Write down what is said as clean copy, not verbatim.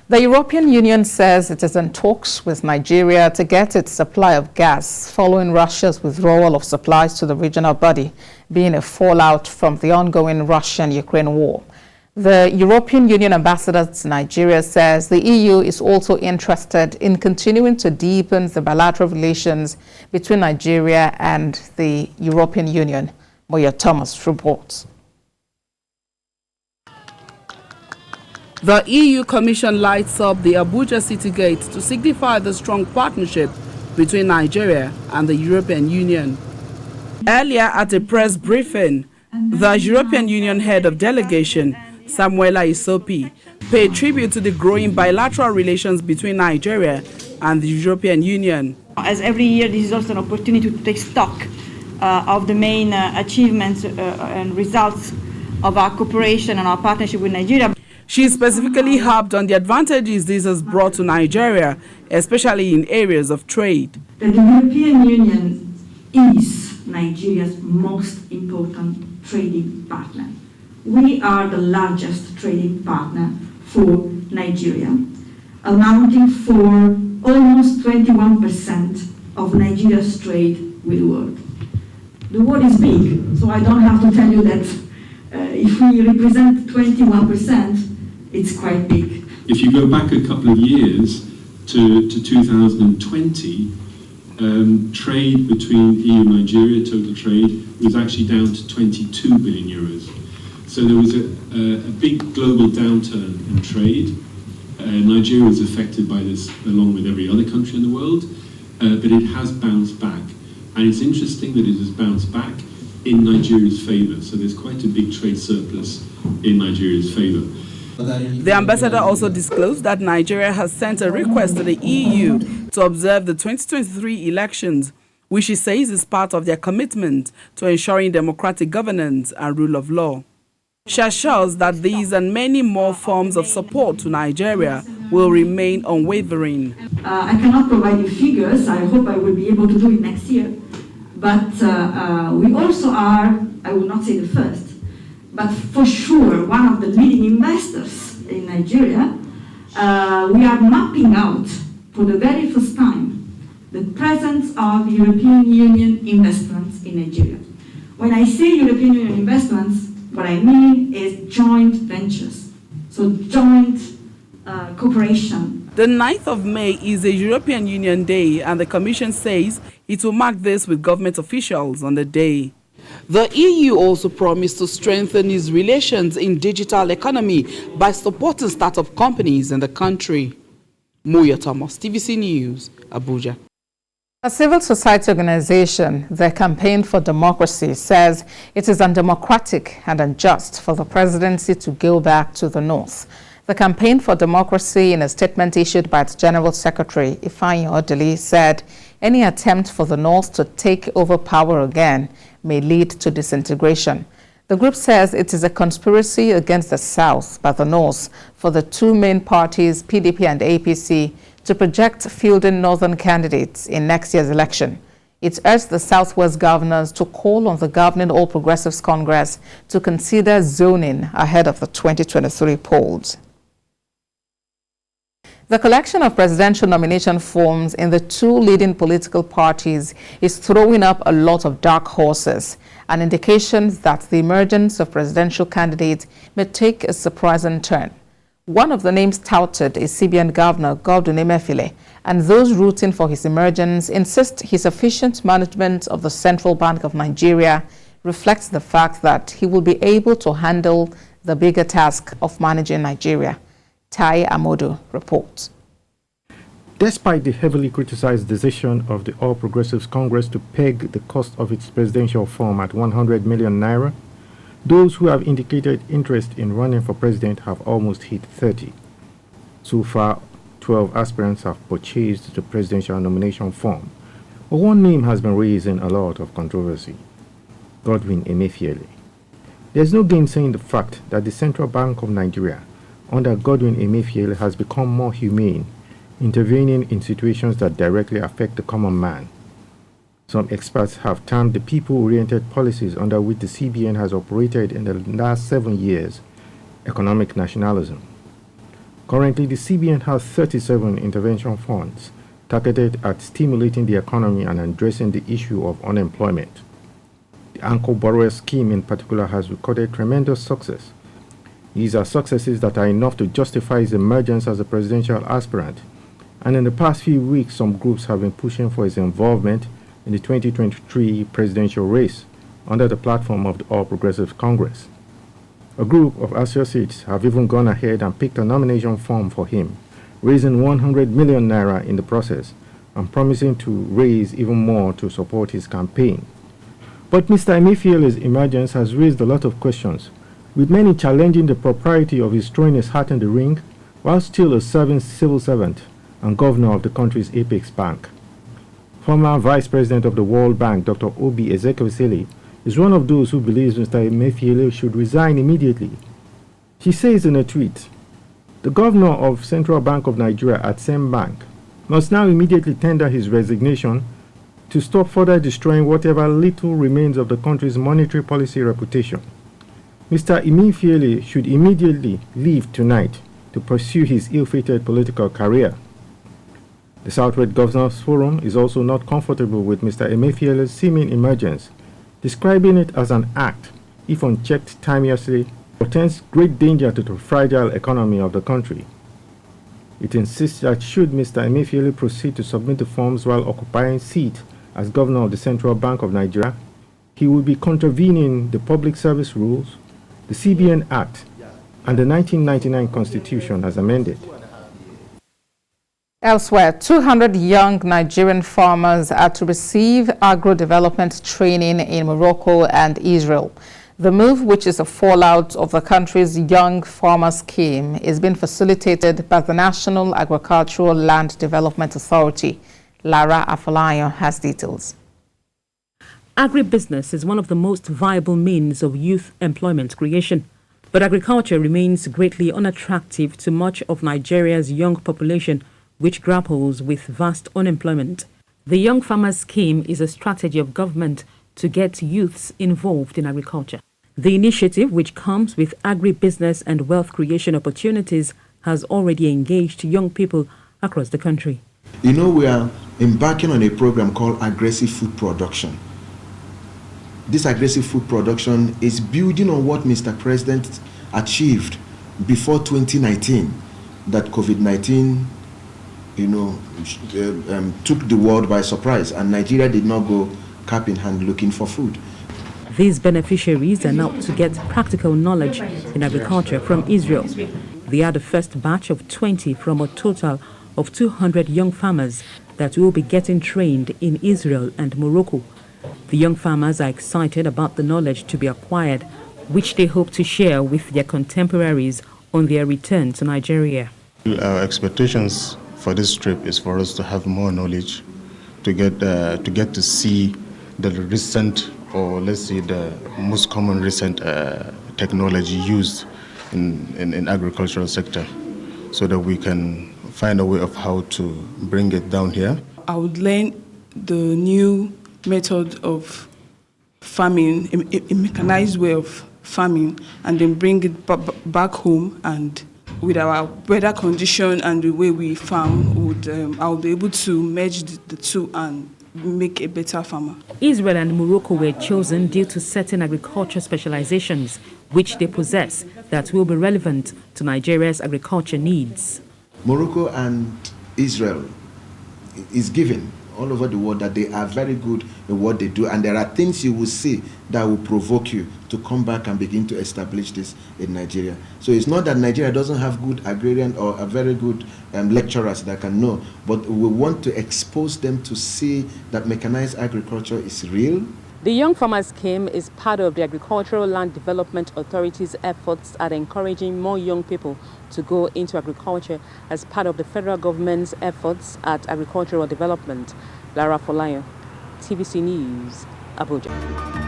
The European Union says it is in talks with Nigeria to get its supply of gas following Russia's withdrawal of supplies to the regional body, being a fallout from the ongoing Russian-Ukraine war. The European Union ambassador to Nigeria says the EU is also interested in continuing to deepen the bilateral relations between Nigeria and the European Union. Moya Thomas reports. The EU Commission lights up the Abuja City Gate to signify the strong partnership between Nigeria and the European Union. Earlier at a press briefing, the European Union head of delegation, Samuela Isopi, paid tribute to the growing bilateral relations between Nigeria and the European Union. As every year, this is also an opportunity to take stock of the main achievements and results of our cooperation and our partnership with Nigeria. She specifically harped on the advantages this has brought to Nigeria, especially in areas of trade. That the European Union is Nigeria's most important trading partner. We are the largest trading partner for Nigeria, amounting for almost 21% of Nigeria's trade with the world. The world is big, so I don't have to tell you that if we represent 21%, it's quite big. If you go back a couple of years to 2020, trade between EU and Nigeria, total trade, was actually down to 22 billion euros. So there was a big global downturn in trade. Nigeria was affected by this along with every other country in the world, but it has bounced back. And it's interesting that it has bounced back in Nigeria's favour. So there's quite a big trade surplus in Nigeria's favour. The ambassador also disclosed that Nigeria has sent a request to the EU to observe the 2023 elections, which she says is part of their commitment to ensuring democratic governance and rule of law. She assures that these and many more forms of support to Nigeria will remain unwavering. I cannot provide you figures. I hope I will be able to do it next year. But we also are, I will not say the first, but for sure one of the leading investors in Nigeria. We are mapping out for the very first time the presence of European Union investments in Nigeria. When I say European Union investments, what I mean is joint ventures, so joint cooperation. The 9th of May is a European Union Day, and the Commission says it will mark this with government officials on the day. The EU also promised to strengthen its relations in digital economy by supporting startup companies in the country. Moya Thomas, TVC News, Abuja. A civil society organization, the Campaign for Democracy, says it is undemocratic and unjust for the presidency to go back to the North. The Campaign for Democracy, in a statement issued by its General Secretary, Ifeanyi Odili, said any attempt for the North to take over power again may lead to disintegration. The group says it is a conspiracy against the South by the North for the two main parties, PDP and APC, to project fielding northern candidates in next year's election. It urged the Southwest governors to call on the governing All Progressives Congress to consider zoning ahead of the 2023 polls. The collection of presidential nomination forms in the two leading political parties is throwing up a lot of dark horses, an indication that the emergence of presidential candidates may take a surprising turn. One of the names touted is CBN Governor Godwin Emefiele, and those rooting for his emergence insist his efficient management of the Central Bank of Nigeria reflects the fact that he will be able to handle the bigger task of managing Nigeria. Tai Amodo reports. Despite the heavily criticized decision of the All Progressives Congress to peg the cost of its presidential form at 100 million naira, those who have indicated interest in running for president have almost hit 30. So far, 12 aspirants have purchased the presidential nomination form, but one name has been raising a lot of controversy: Godwin Emefiele. There's no gainsaying the fact that the Central Bank of Nigeria, under Godwin Emefiele, has become more humane, intervening in situations that directly affect the common man. Some experts have termed the people-oriented policies under which the CBN has operated in the last 7 years economic nationalism. Currently, the CBN has 37 intervention funds targeted at stimulating the economy and addressing the issue of unemployment. The Anchor Borrower Scheme in particular has recorded tremendous success. These are successes that are enough to justify his emergence as a presidential aspirant. And in the past few weeks, some groups have been pushing for his involvement in the 2023 presidential race under the platform of the All Progressives Congress. A group of associates have even gone ahead and picked a nomination form for him, raising 100 million naira in the process and promising to raise even more to support his campaign. But Mr. Emefiele's emergence has raised a lot of questions, with many challenging the propriety of his throwing his hat in the ring while still a serving civil servant and governor of the country's apex bank. Former Vice President of the World Bank, Dr. Obi Ezekwesili, is one of those who believes Mr. Emefiele should resign immediately. She says in a tweet, "The governor of Central Bank of Nigeria at same bank must now immediately tender his resignation to stop further destroying whatever little remains of the country's monetary policy reputation. Mr. Emefiele should immediately leave tonight to pursue his ill-fated political career." The Southwest Governors Forum is also not comfortable with Mr. Emefiele's seeming emergence, describing it as an act, if unchecked timeously, portends great danger to the fragile economy of the country. It insists that should Mr. Emefiele proceed to submit the forms while occupying seat as governor of the Central Bank of Nigeria, he will be contravening the Public Service Rules, the CBN Act, and the 1999 Constitution as amended. Elsewhere, 200 young Nigerian farmers are to receive agro-development training in Morocco and Israel. The move, which is a fallout of the country's Young Farmer Scheme, is being facilitated by the National Agricultural Land Development Authority. Lara Afolayan has details. Agribusiness is one of the most viable means of youth employment creation, but agriculture remains greatly unattractive to much of Nigeria's young population, which grapples with vast unemployment. The Young Farmers Scheme is a strategy of government to get youths involved in agriculture. The initiative, which comes with agribusiness and wealth creation opportunities, has already engaged young people across the country. You know, we are embarking on a program called aggressive food production. This aggressive food production is building on what Mr. President achieved before 2019, that COVID-19 took the world by surprise, and Nigeria did not go cap in hand looking for food. These beneficiaries are now to get practical knowledge in agriculture from Israel. They are the first batch of 20 from a total of 200 young farmers that will be getting trained in Israel and Morocco. The young farmers are excited about the knowledge to be acquired, which they hope to share with their contemporaries on their return to Nigeria. Our expectations for this trip is for us to have more knowledge, to get to see the recent, or let's say the most common recent technology used in agricultural sector, so that we can find a way of how to bring it down here. I would learn the new method of farming, a mechanized way of farming, and then bring it back home, and with our weather condition and the way we farm, I'll be able to merge the two and make a better farmer. Israel and Morocco were chosen due to certain agriculture specializations which they possess that will be relevant to Nigeria's agriculture needs. Morocco and Israel is given all over the world that they are very good in what they do, and there are things you will see that will provoke you to come back and begin to establish this in Nigeria. So it's not that Nigeria doesn't have good agrarian or a very good lecturers that can know, but we want to expose them to see that mechanized agriculture is real. The Young Farmers Scheme is part of the Agricultural Land Development Authority's efforts at encouraging more young people to go into agriculture as part of the federal government's efforts at agricultural development. Lara Afolayan, TVC News, Abuja.